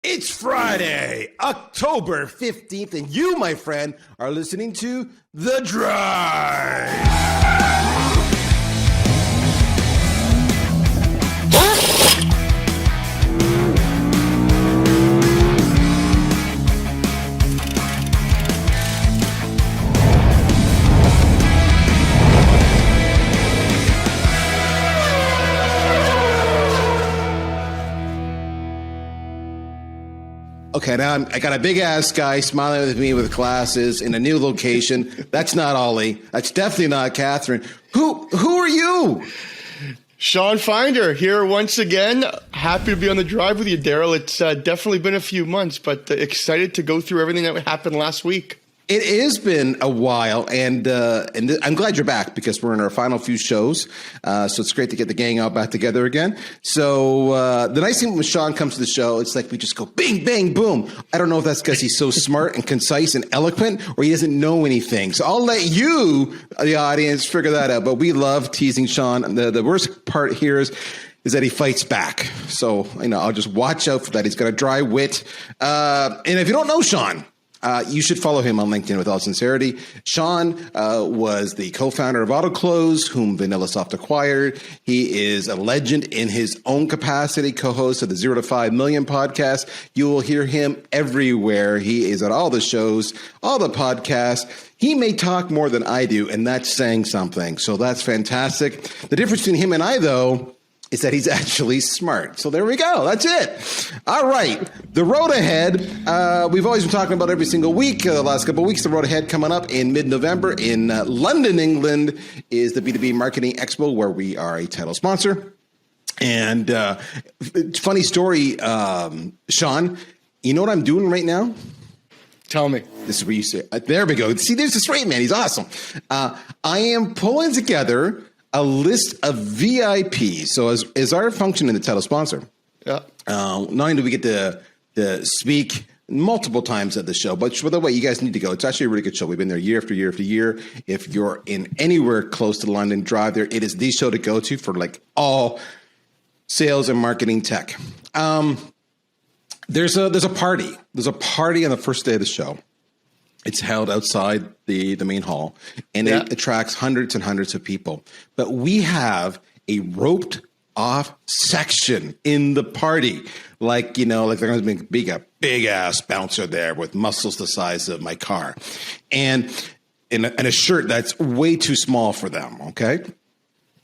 It's Friday, October 15th, and you, my friend, are listening to The Drive. Okay, now I got a big-ass guy smiling with me with glasses in a new location. That's not Ollie. That's definitely not Catherine. Who are you? Sean Finder here once again. Happy to be on the drive with you, Daryl. It's definitely been a few months, but excited to go through everything that happened last week. It has been a while, and I'm glad you're back because we're in our final few shows. So it's great to get the gang all back together again. So the nice thing when Sean comes to the show, it's like we just go bing, bang, boom. I don't know if that's because he's so smart and concise and eloquent or he doesn't know anything. So I'll let you, the audience, figure that out. But we love teasing Sean. The worst part here is that he fights back. So, I'll just watch out for that. He's got a dry wit. And if you don't know Sean, you should follow him on LinkedIn with all sincerity. Sean was the co-founder of AutoClose, whom VanillaSoft acquired. He is a legend in his own capacity, co-host of the 0 to 5 Million podcast. You will hear him everywhere. He is at all the shows, all the podcasts. He may talk more than I do, and that's saying something. So that's fantastic. The difference between him and I, though, is that he's actually smart. So there we go. That's it. All right. The road ahead. We've always been talking about every single week. The last couple of weeks, the road ahead coming up in mid-November in London, England, is the B2B Marketing Expo, where we are a title sponsor. And funny story, Sean, you know what I'm doing right now? Tell me. This is where you say, there we go. See, there's this straight man. He's awesome. I am pulling together a list of VIPs. So as our function in the title sponsor, not only do we get to speak multiple times at the show, but by the way, you guys need to go. It's actually a really good show. We've been there year after year after year. If you're in anywhere close to London, drive there. It is the show to go to for like all sales and marketing tech. There's a party. There's a party on the first day of the show. It's held outside the main hall, and it attracts hundreds and hundreds of people. But we have a roped off section in the party. Like they're going to be a big ass bouncer there with muscles the size of my car and a shirt that's way too small for them. Okay.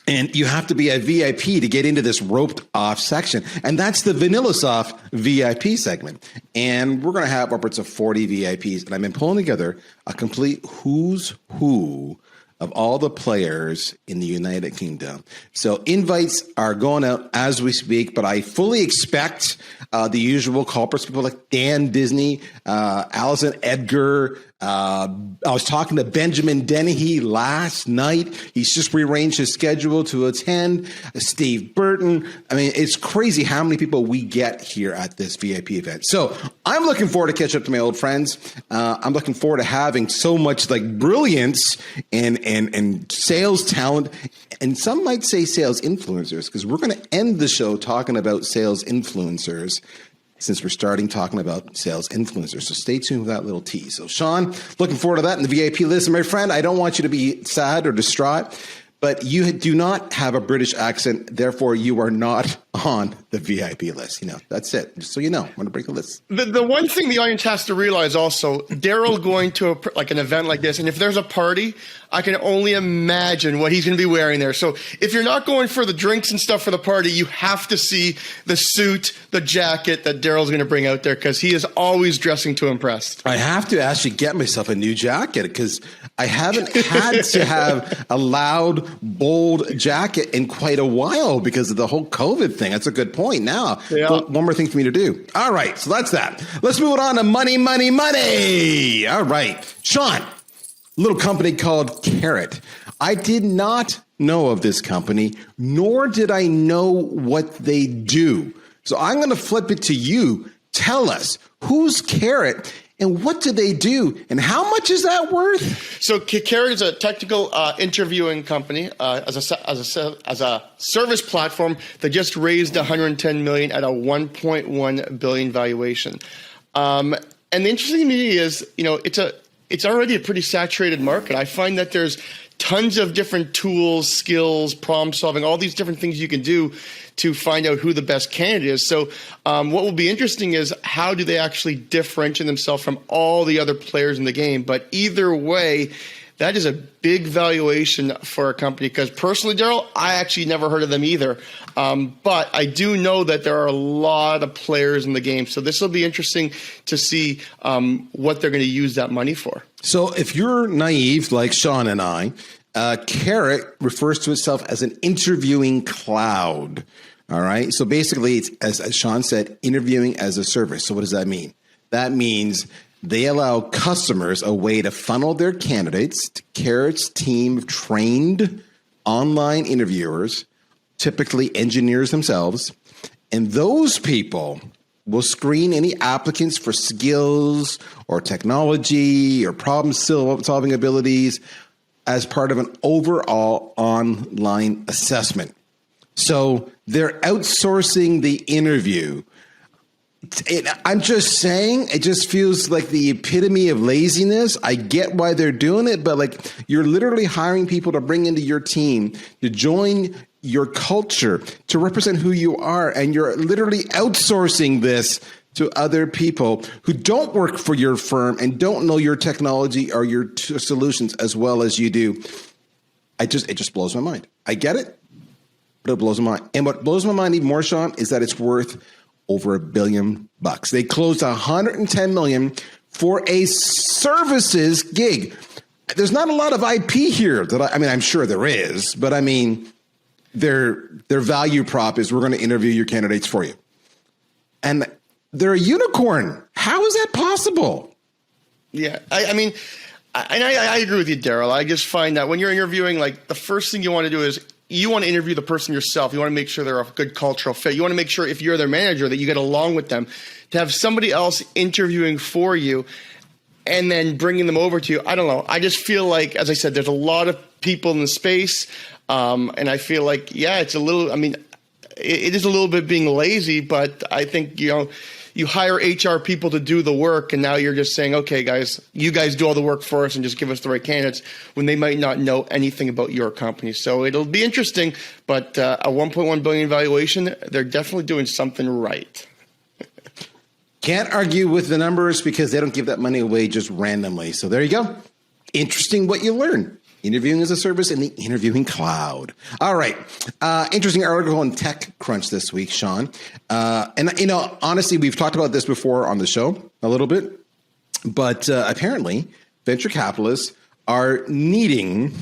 And you have to be a VIP to get into this roped off section. And that's the VanillaSoft VIP segment. And we're going to have upwards of 40 VIPs. And I've been pulling together a complete who's who of all the players in the United Kingdom. So invites are going out as we speak, but I fully expect the usual culprits, people like Dan Disney, Alison Edgar. I was talking to Benjamin Dennehy last night. He's just rearranged his schedule to attend. Steve Burton. I mean, it's crazy how many people we get here at this VIP event. So I'm looking forward to catch up to my old friends. I'm looking forward to having so much like brilliance and sales talent. And some might say sales influencers, because we're going to end the show talking about sales influencers, since we're starting talking about sales influencers. So stay tuned with that little tease. So Sean, looking forward to that in the VIP list. And my friend, I don't want you to be sad or distraught, but you do not have a British accent. Therefore, you are not on the VIP list. That's it. Just so you know, I'm going to break the list. The one thing the audience has to realize also, Daryl going to an event like this, and if there's a party, I can only imagine what he's going to be wearing there. So if you're not going for the drinks and stuff for the party, you have to see the suit, the jacket that Daryl's going to bring out there, because he is always dressing to impress. I have to actually get myself a new jacket because I haven't had to have a loud, bold jacket in quite a while because of the whole COVID thing. That's a good point. Now, one more thing for me to do. All right, so that's that. Let's move on to money, money, money. All right, Sean. Little company called Carrot. I did not know of this company, nor did I know what they do. So I'm going to flip it to you. Tell us, who's Carrot And what do they do? And how much is that worth? So Carrot is a technical interviewing company as a service platform that just raised $110 million at a $1.1 billion valuation. And the interesting to me is, it's already a pretty saturated market. I find that there's tons of different tools, skills, problem solving, all these different things you can do to find out who the best candidate is. So what will be interesting is how do they actually differentiate themselves from all the other players in the game? But either way, that is a big valuation for a company because personally, Daryl, I actually never heard of them either. But I do know that there are a lot of players in the game. So this will be interesting to see what they're going to use that money for. So if you're naive like Sean and I, Carrot refers to itself as an interviewing cloud. All right. So basically, it's, as Sean said, interviewing as a service. So what does that mean? That means they allow customers a way to funnel their candidates to Carrot's team of trained online interviewers, typically engineers themselves. And those people will screen any applicants for skills or technology or problem solving abilities as part of an overall online assessment. So they're outsourcing the interview. I'm just saying, it just feels like the epitome of laziness. I get why they're doing it, but like you're literally hiring people to bring into your team, to join your culture, to represent who you are. And you're literally outsourcing this to other people who don't work for your firm and don't know your technology or your solutions as well as you do. It just blows my mind. I get it, but it blows my mind. And what blows my mind even more, Sean, is that it's worth over $1 billion. They closed $110 million for a services gig. There's not a lot of IP here that I'm sure there is, but I mean, their value prop is we're going to interview your candidates for you. And they're a unicorn. How is that possible? Yeah, I agree with you, Daryl. I just find that when you're interviewing, like the first thing you want to do is you want to interview the person yourself. You want to make sure they're a good cultural fit. You want to make sure if you're their manager that you get along with them. To have somebody else interviewing for you and then bringing them over to you, I don't know. I just feel like, as I said, there's a lot of people in the space. And I feel like, yeah, it's a little, it is a little bit being lazy, but I think, you hire HR people to do the work, and now you're just saying, okay, guys, you guys do all the work for us and just give us the right candidates when they might not know anything about your company. So it'll be interesting, but a $1.1 billion valuation, they're definitely doing something right. Can't argue with the numbers because they don't give that money away just randomly. So there you go. Interesting what you learn. Interviewing as a service in the interviewing cloud. All right. Interesting article in TechCrunch this week, Sean. And, honestly, we've talked about this before on the show a little bit. But apparently, venture capitalists are needing,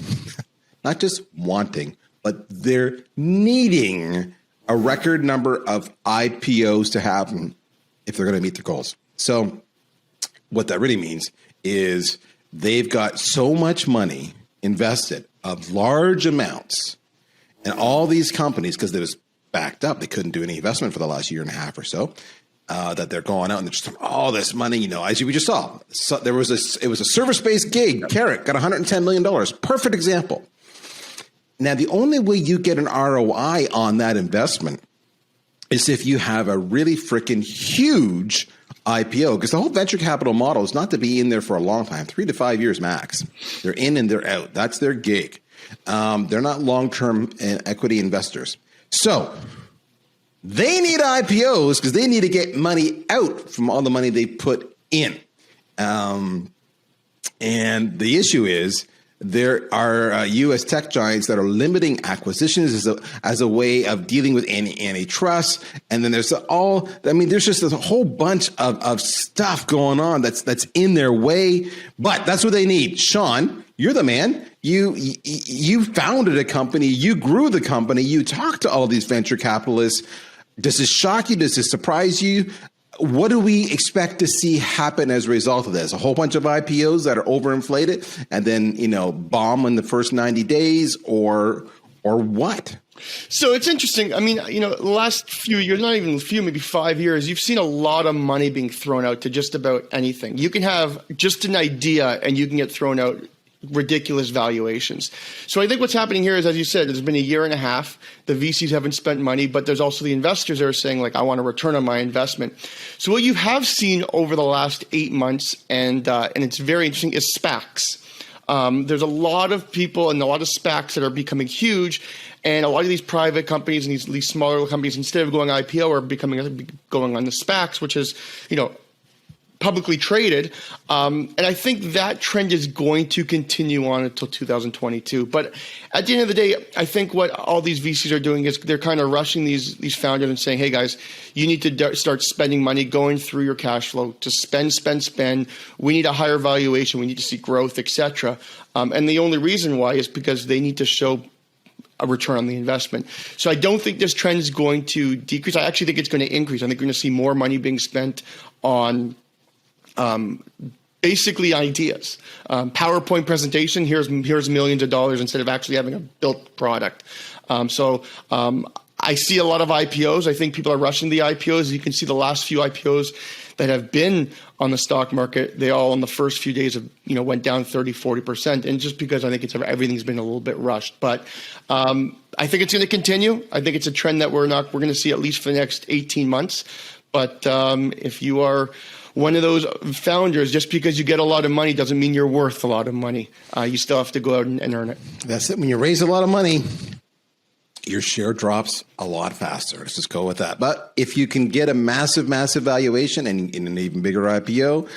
not just wanting, but they're needing a record number of IPOs to happen if they're going to meet their goals. So what that really means is they've got so much money invested of large amounts in all these companies because they was backed up. They couldn't do any investment for the last year and a half or so. That they're going out and they're just all this money, as we just saw. So it was a service-based gig. Carrot got $110 million. Perfect example. Now, the only way you get an ROI on that investment is if you have a really freaking huge IPO, because the whole venture capital model is not to be in there for a long time, 3 to 5 years max. They're in and they're out. That's their gig. They're not long-term equity investors. So they need IPOs because they need to get money out from all the money they put in. And the issue is there are U.S. tech giants that are limiting acquisitions as a way of dealing with antitrust. And then there's there's just a whole bunch of stuff going on that's in their way. But that's what they need. Sean, you're the man. You founded a company. You grew the company. You talked to all these venture capitalists. Does this shock you? Does this surprise you? What do we expect to see happen as a result of this? A whole bunch of IPOs that are overinflated and then, bomb in the first 90 days? Or or what? So it's interesting. I mean, the last few years, not even a few, maybe 5 years, you've seen a lot of money being thrown out to just about anything. You can have just an idea and you can get thrown out ridiculous valuations. So I think what's happening here is, as you said, there's been a year and a half. The VCs haven't spent money, but there's also the investors that are saying, like, I want a return on my investment. So what you have seen over the last 8 months, and it's very interesting, is SPACs. There's a lot of people and a lot of SPACs that are becoming huge, and a lot of these private companies and these smaller companies, instead of going IPO, are going on the SPACs, which is, publicly traded. And I think that trend is going to continue on until 2022. But at the end of the day, I think what all these VCs are doing is they're kind of rushing these founders and saying, hey guys, you need to start spending money, going through your cash flow to spend. We need a higher valuation. We need to see growth, etc. And the only reason why is because they need to show a return on the investment. So I don't think this trend is going to decrease. I actually think it's going to increase. I think we're going to see more money being spent on basically ideas. PowerPoint presentation, here's millions of dollars instead of actually having a built product. So I see a lot of IPOs. I think people are rushing the IPOs. You can see the last few IPOs that have been on the stock market, they all in the first few days went down 30-40%. And just because I think everything's been a little bit rushed. But I think it's going to continue. I think it's a trend that we're going to see at least for the next 18 months. But if you are one of those founders, just because you get a lot of money doesn't mean you're worth a lot of money. You still have to go out and earn it. That's it. When you raise a lot of money, your share drops a lot faster. Let's just go with that. But if you can get a massive valuation and in an even bigger IPO,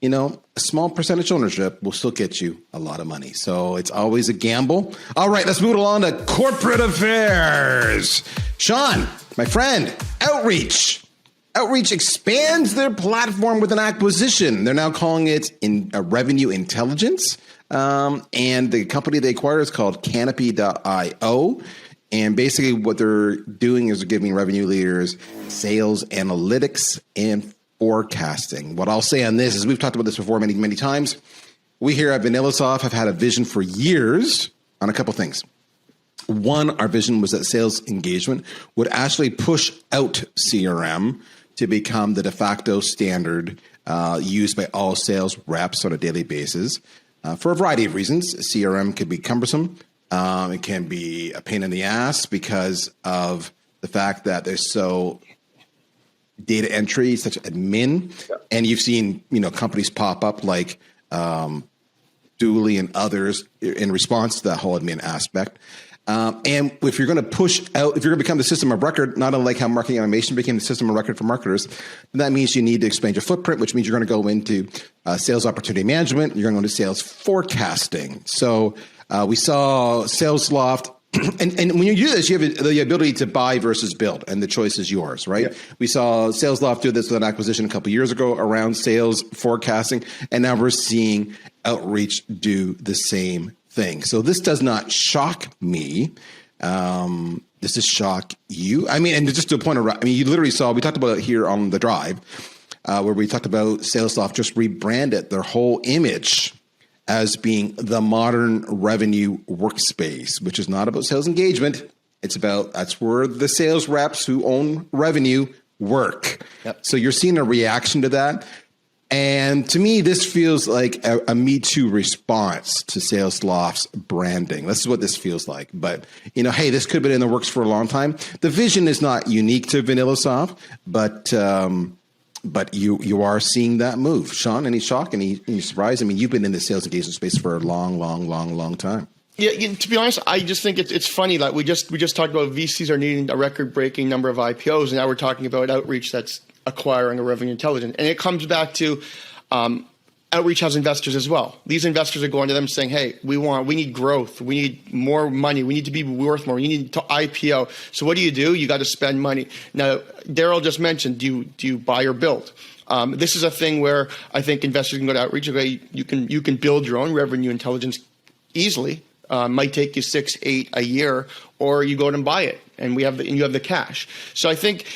a small percentage ownership will still get you a lot of money. So it's always a gamble. All right, let's move along to corporate affairs. Sean, my friend, Outreach. Outreach expands their platform with an acquisition. They're now calling it Revenue Intelligence. And the company they acquired is called Canopy.io. And basically what they're doing is giving revenue leaders sales analytics and forecasting. What I'll say on this is, we've talked about this before many times. We here at VanillaSoft have had a vision for years on a couple things. One, our vision was that sales engagement would actually push out CRM to become the de facto standard used by all sales reps on a daily basis for a variety of reasons. CRM can be cumbersome. It can be a pain in the ass because of the fact that there's so data entry, such admin, and you've seen companies pop up like Dooley and others in response to that whole admin aspect. And if you're going to push out, if you're going to become the system of record, not unlike how marketing automation became the system of record for marketers, then that means you need to expand your footprint, which means you're going to go into sales opportunity management. You're going to go into sales forecasting. So we saw SalesLoft. And when you do this, you have the ability to buy versus build, and the choice is yours, right? Yeah. We saw SalesLoft do this with an acquisition a couple of years ago around sales forecasting, and now we're seeing Outreach do the same thing. So this does not shock me. Does this shock you? I mean, and just to a point of, you literally saw, we talked about it here on the drive, where we talked about SalesLoft just rebranded their whole image as being the modern revenue workspace, which is not about sales engagement. It's about, that's where the sales reps who own revenue work. Yep. So you're seeing a reaction to that. And to me, this feels like a Me Too response to SalesLoft's branding. This is what this feels like. But, hey, this could have been in the works for a long time. The vision is not unique to VanillaSoft, but you are seeing that move. Sean, any shock, any surprise? I mean, you've been in the sales engagement space for a long time. Yeah, to be honest, I just think it's funny. Like we just talked about VCs are needing a record-breaking number of IPOs, and now we're talking about Outreach that's acquiring a revenue intelligence. And it comes back to Outreach has investors as well. These investors are going to them saying, hey, we need growth. We need more money. We need to be worth more. We need to IPO. So what do? You got to spend money. Now, Daryl just mentioned, do you buy or build? This is a thing where I think investors can go to Outreach. Okay, you can build your own revenue intelligence easily. Might take you 6-8 a year, or you go out and buy it, and you have the cash. So I think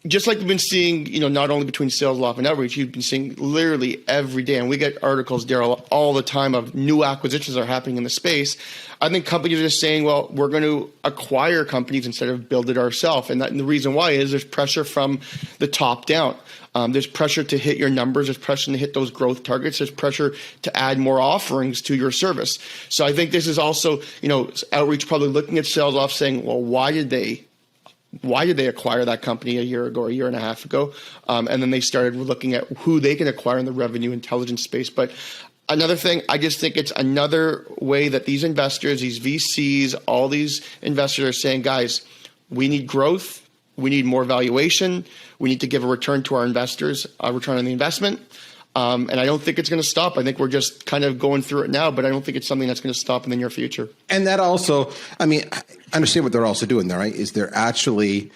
just like we've been seeing, not only between SalesLoft and Outreach, you've been seeing literally every day, and we get articles, Daryl, all the time of new acquisitions that are happening in the space. I think companies are just saying, well, we're going to acquire companies instead of build it ourselves. And the reason why is there's pressure from the top down. There's pressure to hit your numbers. There's pressure to hit those growth targets. There's pressure to add more offerings to your service. So I think this is also, Outreach probably looking at SalesLoft saying, well, why did they acquire that company a year ago, a year and a half ago? And then they started looking at who they can acquire in the revenue intelligence space. But another thing, I just think it's another way that these investors, these VCs, all these investors are saying, guys, we need growth. We need more valuation. We need to give a return to our investors, a return on the investment. And I don't think it's going to stop. I think we're just kind of going through it now, but I don't think it's something that's going to stop in the near future. And that also, I understand what they're also doing there, right? Is they're actually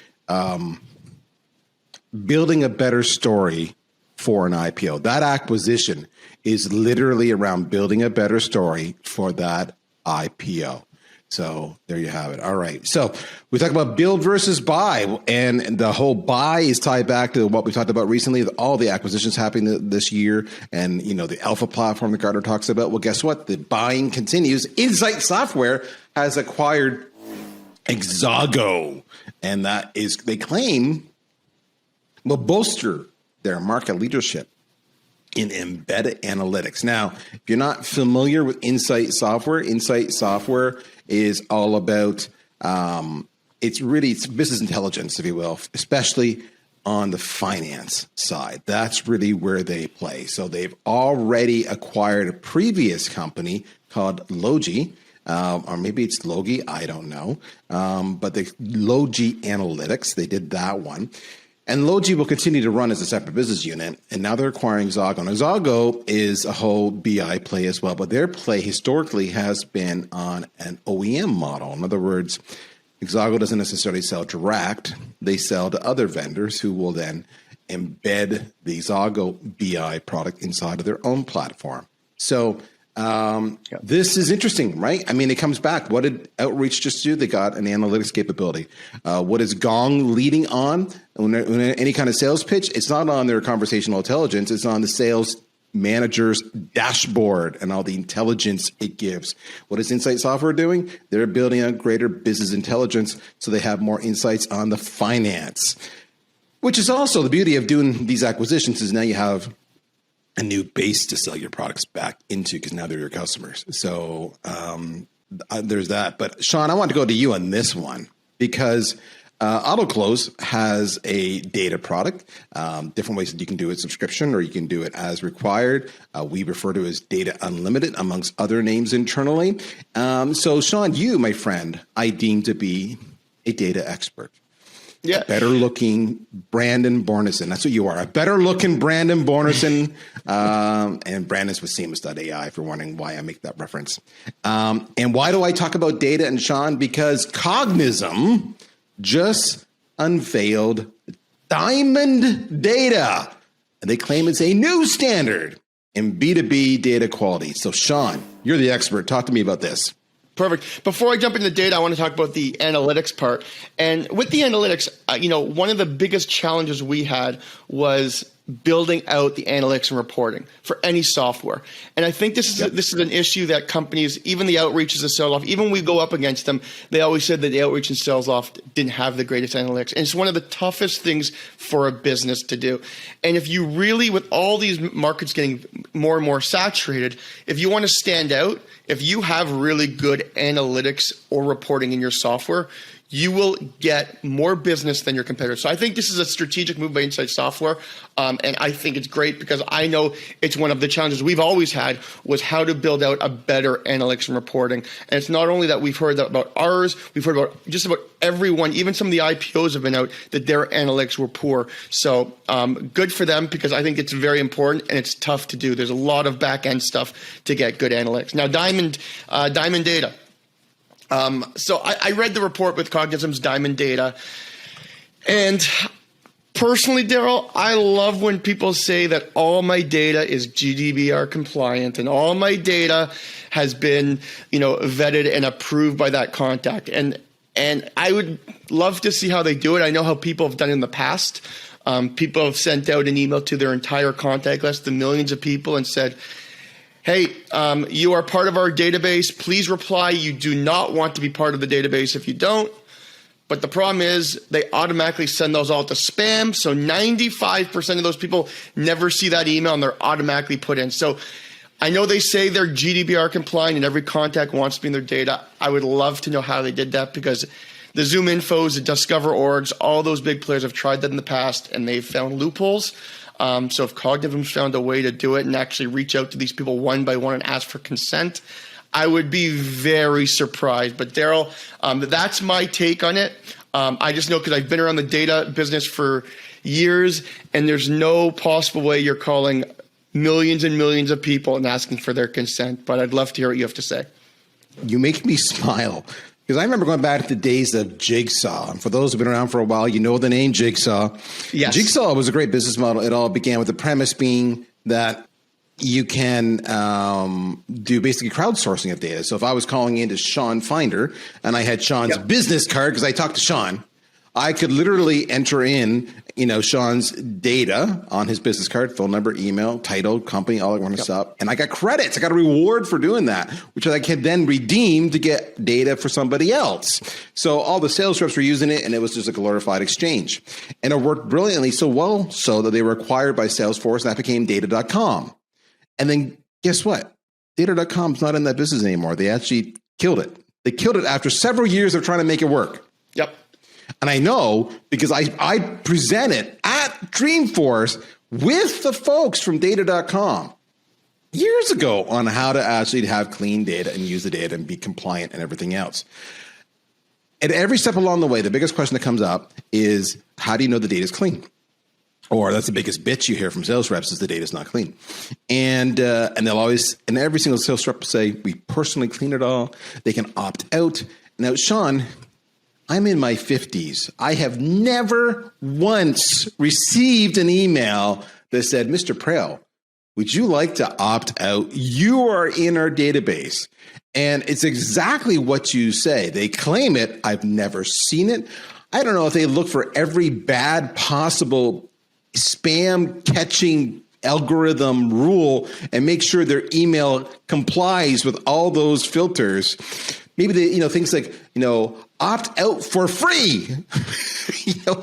building a better story for an IPO. That acquisition is literally around building a better story for that IPO. So there you have it. All right. So we talk about build versus buy, and the whole buy is tied back to what we talked about recently, all the acquisitions happening this year, and the Alpha platform that Gartner talks about. Well, guess what? The buying continues. Insight Software has acquired Exago, and that is, they claim, will bolster their market leadership in embedded analytics. Now, if you're not familiar with Insight Software is all about, it's business intelligence, if you will, especially on the finance side. That's really where they play. So they've already acquired a previous company called Logi, or maybe it's Logi, I don't know. But the Logi Analytics, they did that one. And Logi will continue to run as a separate business unit, and now they're acquiring Exago. And Exago is a whole BI play as well, but their play historically has been on an OEM model. In other words, Exago doesn't necessarily sell direct. They sell to other vendors who will then embed the Exago BI product inside of their own platform. So this is interesting, right? It comes back. What did Outreach just do? They got an analytics capability. What is Gong leading on? When any kind of sales pitch, it's not on their conversational intelligence. It's on the sales manager's dashboard and all the intelligence it gives. What is Insight Software doing? They're building a greater business intelligence so they have more insights on the finance, which is also the beauty of doing these acquisitions is now you have a new base to sell your products back into because now they're your customers. So there's that. But Sean, I want to go to you on this one because AutoClose has a data product, different ways that you can do it, subscription, or you can do it as required. We refer to it as Data Unlimited, amongst other names internally. So Sean, you, my friend, I deem to be a data expert. Yeah. A better looking Brandon Borneson. That's what you are. A better looking Brandon Borneson. And Brandon's with Seamless.ai, if you're wondering why I make that reference. And why do I talk about data and Sean? Because Cognism just unveiled Diamond Data. And they claim it's a new standard in B2B data quality. So Sean, you're the expert. Talk to me about this. Perfect. Before I jump into the data, I want to talk about the analytics part. And with the analytics, one of the biggest challenges we had was building out the analytics and reporting for any software. And I think this is an issue that companies, even the Outreaches of SalesLoft, even when we go up against them, they always said that the Outreach and SalesLoft didn't have the greatest analytics. And it's one of the toughest things for a business to do. And if you really, with all these markets getting more and more saturated, if you want to stand out, if you have really good analytics or reporting in your software, you will get more business than your competitors. So I think this is a strategic move by Insight Software. And I think it's great because I know it's one of the challenges we've always had was how to build out a better analytics and reporting. And it's not only that we've heard about ours, we've heard about just about everyone, even some of the IPOs have been out that their analytics were poor. So good for them because I think it's very important and it's tough to do. There's a lot of back end stuff to get good analytics. Now, Diamond Data. So I read the report with Cognism's Diamond Data, and personally, Daryl, I love when people say that all my data is GDPR compliant and all my data has been, vetted and approved by that contact. And And I would love to see how they do it. I know how people have done it in the past. People have sent out an email to their entire contact list, to millions of people, and said, hey, you are part of our database. Please reply. You do not want to be part of the database if you don't. But the problem is they automatically send those all to spam. So 95% of those people never see that email and they're automatically put in. So I know they say they're GDPR compliant and every contact wants to be in their data. I would love to know how they did that, because the Zoom Infos, the Discover Orgs, all those big players have tried that in the past and they've found loopholes. So if Cognitivum's found a way to do it and actually reach out to these people one by one and ask for consent, I would be very surprised. But Daryl, that's my take on it. I just know, because I've been around the data business for years, and there's no possible way you're calling millions and millions of people and asking for their consent. But I'd love to hear what you have to say. You make me smile, because I remember going back to the days of Jigsaw. And for those who've been around for a while, you know the name Jigsaw. Yes. Jigsaw was a great business model. It all began with the premise being that you can do basically crowdsourcing of data. So if I was calling into Sean Finder and I had Sean's business card, because I talked to Sean, I could literally enter in, Sean's data on his business card, phone number, email, title, company, all that kind of stuff. And I got credits. I got a reward for doing that, which I can then redeem to get data for somebody else. So all the sales reps were using it, and it was just a glorified exchange. And it worked brilliantly, so well so that they were acquired by Salesforce, and that became data.com. And then guess what? Data.com is not in that business anymore. They actually killed it. They killed it after several years of trying to make it work. Yep. And I know because I presented at Dreamforce with the folks from Data.com years ago on how to actually have clean data and use the data and be compliant and everything else. At every step along the way, the biggest question that comes up is, how do you know the data is clean? Or that's the biggest bitch you hear from sales reps, is the data is not clean. And they'll always, and every single sales rep will say, we personally clean it all. They can opt out. Now, Sean, I'm in my 50s. I have never once received an email that said, Mr. Prell, would you like to opt out? You are in our database. And it's exactly what you say. They claim it. I've never seen it. I don't know if they look for every bad possible spam catching algorithm rule and make sure their email complies with all those filters. Maybe they, things like, opt out for free,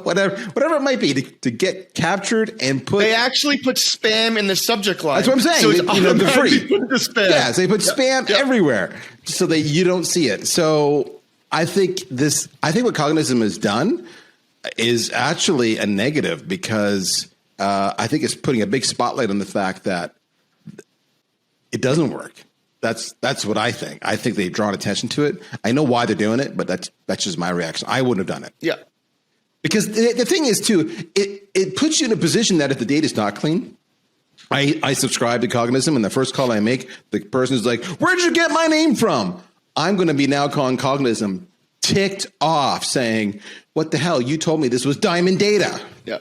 whatever it might be to get captured and put. They actually put spam in the subject line. That's what I'm saying. So the free. Put the spam. Yeah, so they put spam everywhere so that you don't see it. So I think what Cognitism has done is actually a negative, because I think it's putting a big spotlight on the fact that it doesn't work. That's what I think. I think they've drawn attention to it. I know why they're doing it, but that's just my reaction. I wouldn't have done it. Yeah. Because the thing is, too, it puts you in a position that if the data is not clean, I subscribe to Cognitism, and the first call I make, the person is like, where'd you get my name from? I'm going to be now calling Cognitism ticked off, saying, what the hell? You told me this was diamond data. Yeah,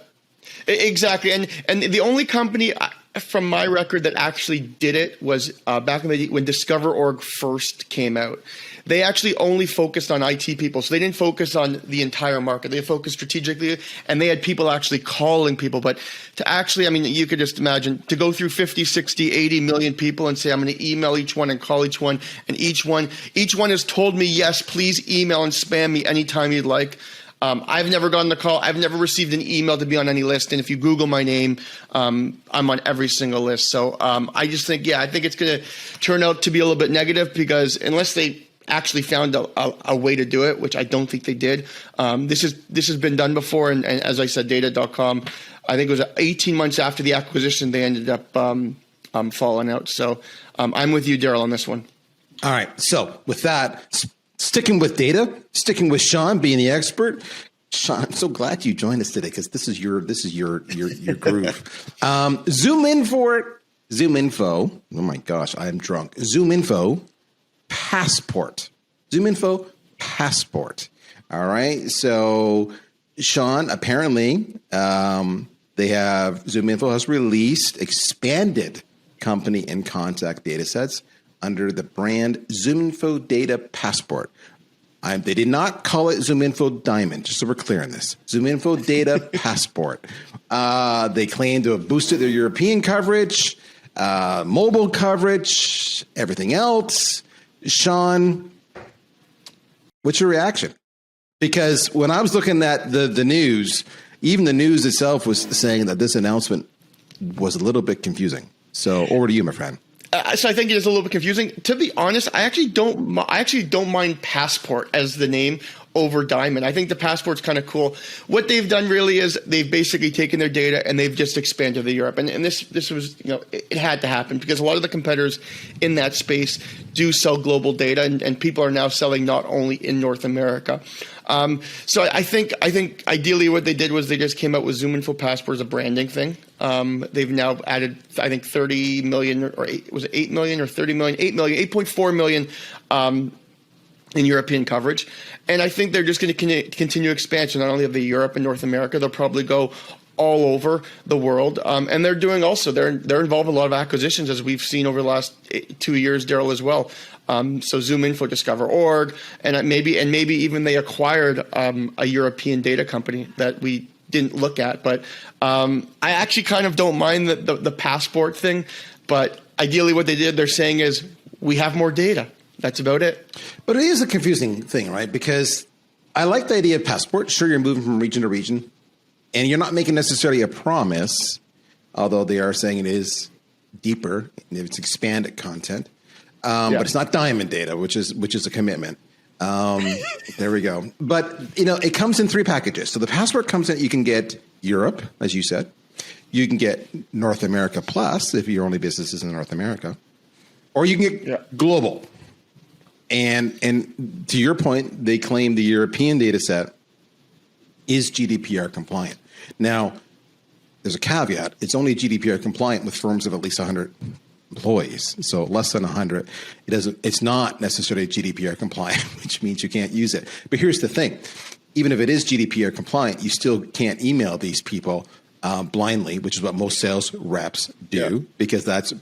exactly. And the only company from my record that actually did it was back in the day when Discover.org first came out. They actually only focused on IT people. So they didn't focus on the entire market. They focused strategically, and they had people actually calling people. But to actually, you could just imagine to go through 50, 60, 80 million people and say, I'm going to email each one and call each one. And each one has told me, yes, please email and spam me anytime you'd like. I've never gotten the call. I've never received an email to be on any list. And if you Google my name, I'm on every single list. So I just think, I think it's going to turn out to be a little bit negative, because unless they actually found a way to do it, which I don't think they did. This has been done before. And as I said, data.com, I think it was 18 months after the acquisition, they ended up falling out. So I'm with you, Daryl, on this one. All right. So with that, sticking with data, sticking with Sean being the expert. Sean, I'm so glad you joined us today, because this is your groove. Zoom Info. Oh my gosh, I am drunk. Zoom Info Passport. Zoom Info Passport. All right. So Sean, apparently, they have Zoom Info has released expanded company and contact data sets under the brand Zoom Info Data Passport. They did not call it ZoomInfo Diamond, just so we're clear on this. ZoomInfo Data Passport. They claim to have boosted their European coverage, mobile coverage, everything else. Sean, what's your reaction? Because when I was looking at the news, even the news itself was saying that this announcement was a little bit confusing. So over to you, my friend. So I think it is a little bit confusing. To be honest, I actually don't mind Passport as the name over Diamond. I think the Passport's kind of cool. What they've done really is they've basically taken their data and they've just expanded to Europe. And this was, it had to happen because a lot of the competitors in that space do sell global data, and people are now selling not only in North America. So I think ideally what they did was they just came out with ZoomInfo Passport as a branding thing. They've now added, I think, 30 million or 8 million or 30 million, 8 million, 8.4 million in European coverage. And I think they're just going to continue expansion, not only of the Europe and North America, they'll probably go all over the world. And they're doing also, they're involved in a lot of acquisitions, as we've seen over the last 2 years, Daryl, as well. So ZoomInfo, Discover.org, and maybe even they acquired a European data company that we didn't look at. But I actually kind of don't mind the Passport thing. But ideally what they're saying is we have more data. That's about it. But it is a confusing thing, right? Because I like the idea of Passport. Sure, you're moving from region to region, and you're not making necessarily a promise, although they are saying it is deeper, it's expanded content. But it's not diamond data, which is a commitment. There we go. But it comes in 3 packages. So the Passport comes in. You can get Europe, as you said. You can get North America Plus if your only business is in North America, or you can get global. And to your point, they claim the European data set is GDPR compliant. Now, there's a caveat. It's only GDPR compliant with firms of at least 100 employees. So less than 100. It's not necessarily GDPR compliant, which means you can't use it. But here's the thing. Even if it is GDPR compliant, you still can't email these people blindly, which is what most sales reps do, because that's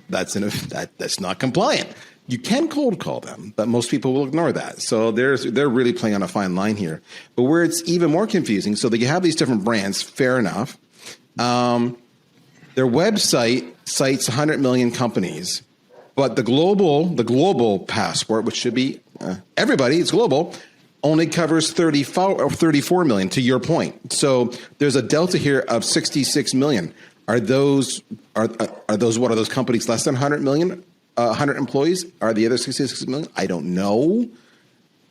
not compliant. You can cold call them, but most people will ignore that. So they're really playing on a fine line here. But where it's even more confusing, so that you have these different brands, fair enough. Their website cites 100 million companies, but the global Passport, which should be everybody, it's global, only covers 34 million, to your point. So there's a delta here of 66 million. Are those what are those companies less than 100 million? 100 employees? Are the other 66 million? I don't know.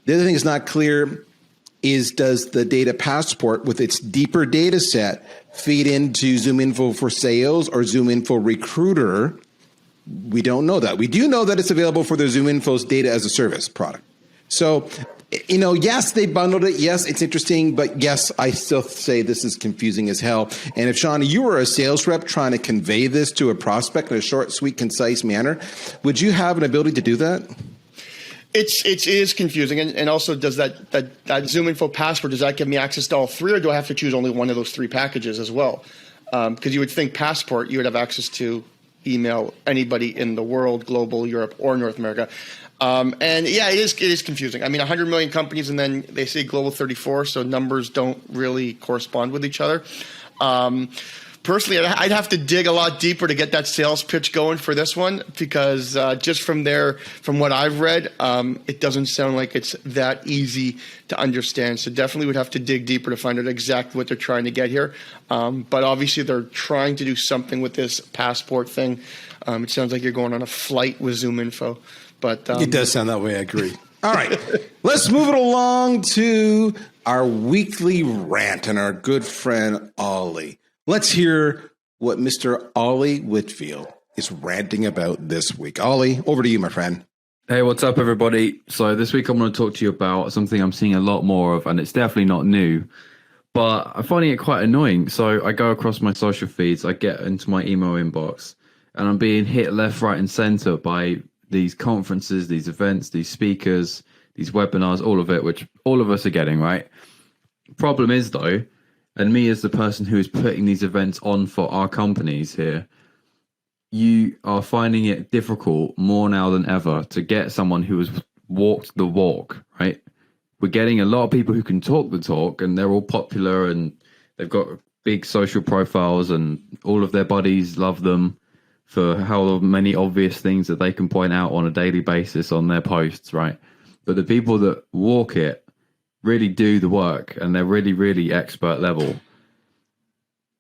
The other thing that's not clear is, does the data Passport with its deeper data set feed into ZoomInfo for Sales or ZoomInfo Recruiter? We don't know that. We do know that it's available for the ZoomInfo's data as a service product. So, yes, they bundled it. Yes, it's interesting. But yes, I still say this is confusing as hell. And if, Sean, you were a sales rep trying to convey this to a prospect in a short, sweet, concise manner, would you have an ability to do that? It is confusing. And also, does that ZoomInfo Passport, does that give me access to all 3, or do I have to choose only one of those 3 packages as well? Because you would think Passport, you would have access to email anybody in the world, global, Europe, or North America. And yeah, it is confusing. I mean, 100 million companies, and then they say global 34, so numbers don't really correspond with each other. Personally, I'd have to dig a lot deeper to get that sales pitch going for this one, because just from what I've read, it doesn't sound like it's that easy to understand. So definitely would have to dig deeper to find out exactly what they're trying to get here. But obviously they're trying to do something with this Passport thing. It sounds like you're going on a flight with ZoomInfo. But it does sound that way. I agree. All right, let's move it along to our weekly rant and our good friend Ollie. Let's hear what Mr. Ollie Whitfield is ranting about this week. Ollie, over to you, my friend. Hey, what's up, everybody? So this week I'm going to talk to you about something I'm seeing a lot more of, and it's definitely not new, but I'm finding it quite annoying. So I go across my social feeds, I get into my email inbox, and I'm being hit left, right, and center by these conferences, these events, these speakers, these webinars, all of it, which all of us are getting, right? Problem is, though, and me as the person who is putting these events on for our companies here, you are finding it difficult more now than ever to get someone who has walked the walk, right? we're getting a lot of people who can talk the talk, and they're all popular and they've got big social profiles, and all of their buddies love them for how many obvious things that they can point out on a daily basis on their posts, right? But the people that walk it really do the work, and they're really, really expert level.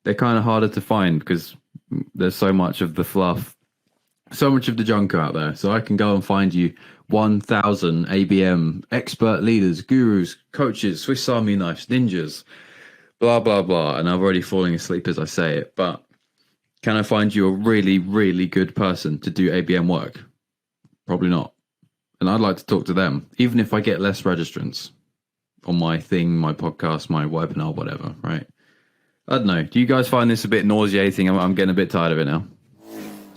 They're kind of harder to find because there's so much of the fluff, so much of the junk out there. So I can go and find you 1,000 ABM expert leaders, gurus, coaches, Swiss Army knives, ninjas, blah, blah, blah. And I'm already falling asleep as I say it. But can I find you a really, really good person to do ABM work? Probably not. And I'd like to talk to them, even if I get less registrants on my thing, my podcast, my webinar, whatever, right? I don't know. Do you guys find this a bit nauseating? I'm getting a bit tired of it now.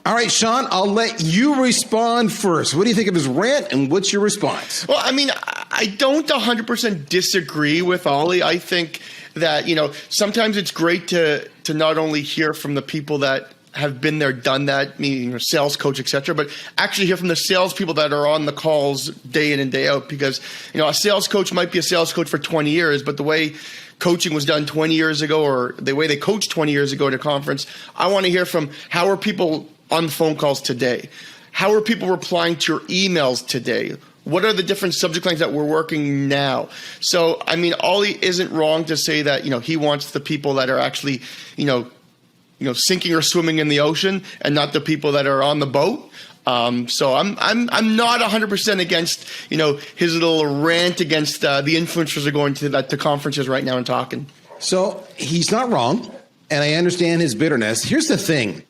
All right, Sean, I'll let you respond first. What do you think of his rant, and what's your response? Well, I mean, I don't 100% disagree with Ollie. I think that, sometimes it's great to not only hear from the people that have been there, done that, meaning a sales coach, etc., but actually hear from the salespeople that are on the calls day in and day out. Because, a sales coach might be a sales coach for 20 years, but the way coaching was done 20 years ago, or the way they coached 20 years ago at a conference, I want to hear from how are people on the phone calls today? How are people replying to your emails today? What are the different subject lines that we're working now? So, I mean, Ollie isn't wrong to say that, he wants the people that are actually, sinking or swimming in the ocean, and not the people that are on the boat. So I'm not 100% against, his little rant against the influencers are going to conferences right now and talking. So he's not wrong, and I understand his bitterness. Here's the thing.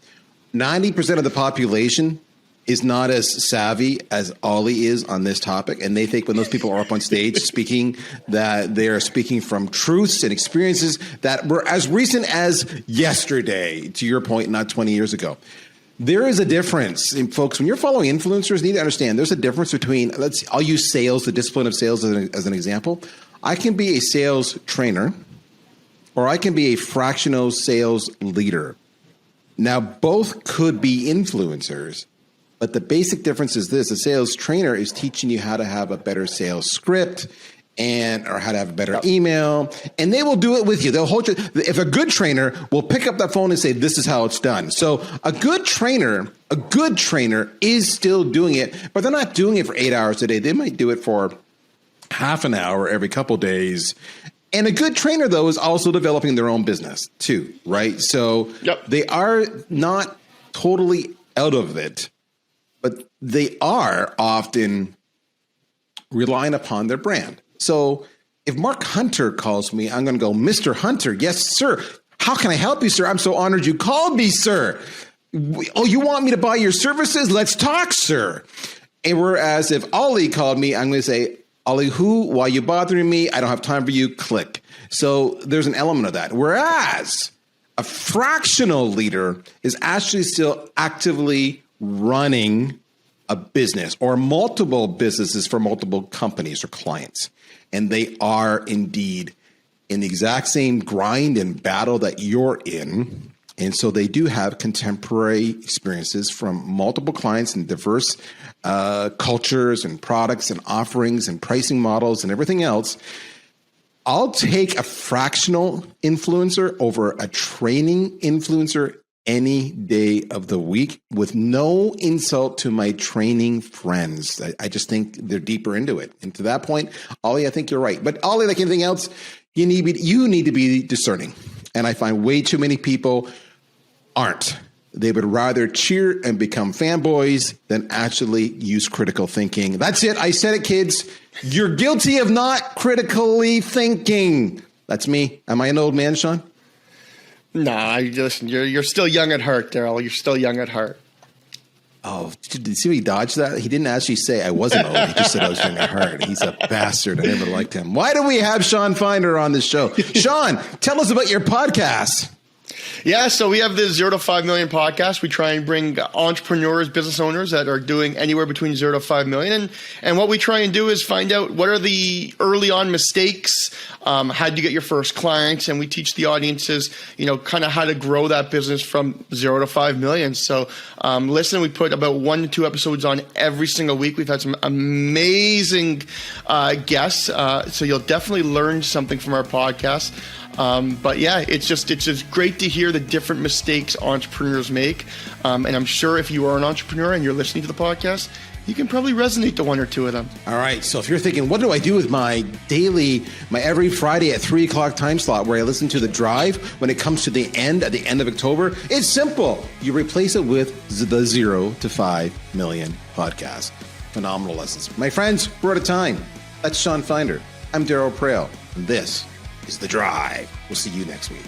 90% of the population is not as savvy as Ollie is on this topic, and they think when those people are up on stage speaking that they are speaking from truths and experiences that were as recent as yesterday, to your point, not 20 years ago. There is a difference, and folks, when you're following influencers, you need to understand there's a difference between, I'll use sales, the discipline of sales as an example. I can be a sales trainer, or I can be a fractional sales leader. Now, both could be influencers, but the basic difference is this. A sales trainer is teaching you how to have a better sales script or how to have a better email, and they will do it with you. They'll hold you. If a good trainer will pick up that phone and say, this is how it's done. So a good trainer is still doing it, but they're not doing it for 8 hours a day. They might do it for half an hour every couple of days. And a good trainer, though, is also developing their own business too, right? So They are not totally out of it, but they are often relying upon their brand. So if Mark Hunter calls me, I'm going to go, Mr. Hunter, yes, sir. How can I help you, sir? I'm so honored you called me, sir. Oh, you want me to buy your services? Let's talk, sir. And whereas if Ollie called me, I'm going to say, Ollie, who? Why are you bothering me? I don't have time for you. Click. So there's an element of that. Whereas a fractional leader is actually still actively running a business or multiple businesses for multiple companies or clients. And they are indeed in the exact same grind and battle that you're in. And so they do have contemporary experiences from multiple clients and diverse cultures and products and offerings and pricing models and everything else. I'll take a fractional influencer over a training influencer any day of the week, with no insult to my training friends. I just think they're deeper into it. And to that point, Ollie, I think you're right. But Ollie, like anything else, you need to be discerning. And I find way too many people aren't. They would rather cheer and become fanboys than actually use critical thinking. That's it. I said it, kids. You're guilty of not critically thinking. That's me. Am I an old man, Sean? Nah, you're still young at heart, Daryl. You're still young at heart. Oh, did you see how he dodged that? He didn't actually say I wasn't old. He just said I was young at heart. He's a bastard. I never liked him. Why do we have Sean Finder on this show? Sean, tell us about your podcast. Yeah, so we have the 0 to 5 million podcast. We try and bring entrepreneurs, business owners that are doing anywhere between 0 to 5 million. And what we try and do is find out what are the early on mistakes. How did you get your first clients? And we teach the audiences, kind of how to grow that business from 0 to 5 million. So listen, we put about 1 to 2 episodes on every single week. We've had some amazing guests. So you'll definitely learn something from our podcast. But yeah, it's just great to hear the different mistakes entrepreneurs make. And I'm sure if you are an entrepreneur and you're listening to the podcast, you can probably resonate to 1 or 2 of them. All right. So if you're thinking, what do I do with my every Friday at 3 o'clock time slot where I listen to The Drive when it comes to at the end of October? It's simple. You replace it with the 0 to 5 million podcast. Phenomenal lessons. My friends, we're out of time. That's Sean Finder. I'm Daryl Prale. And this is The Drive. We'll see you next week.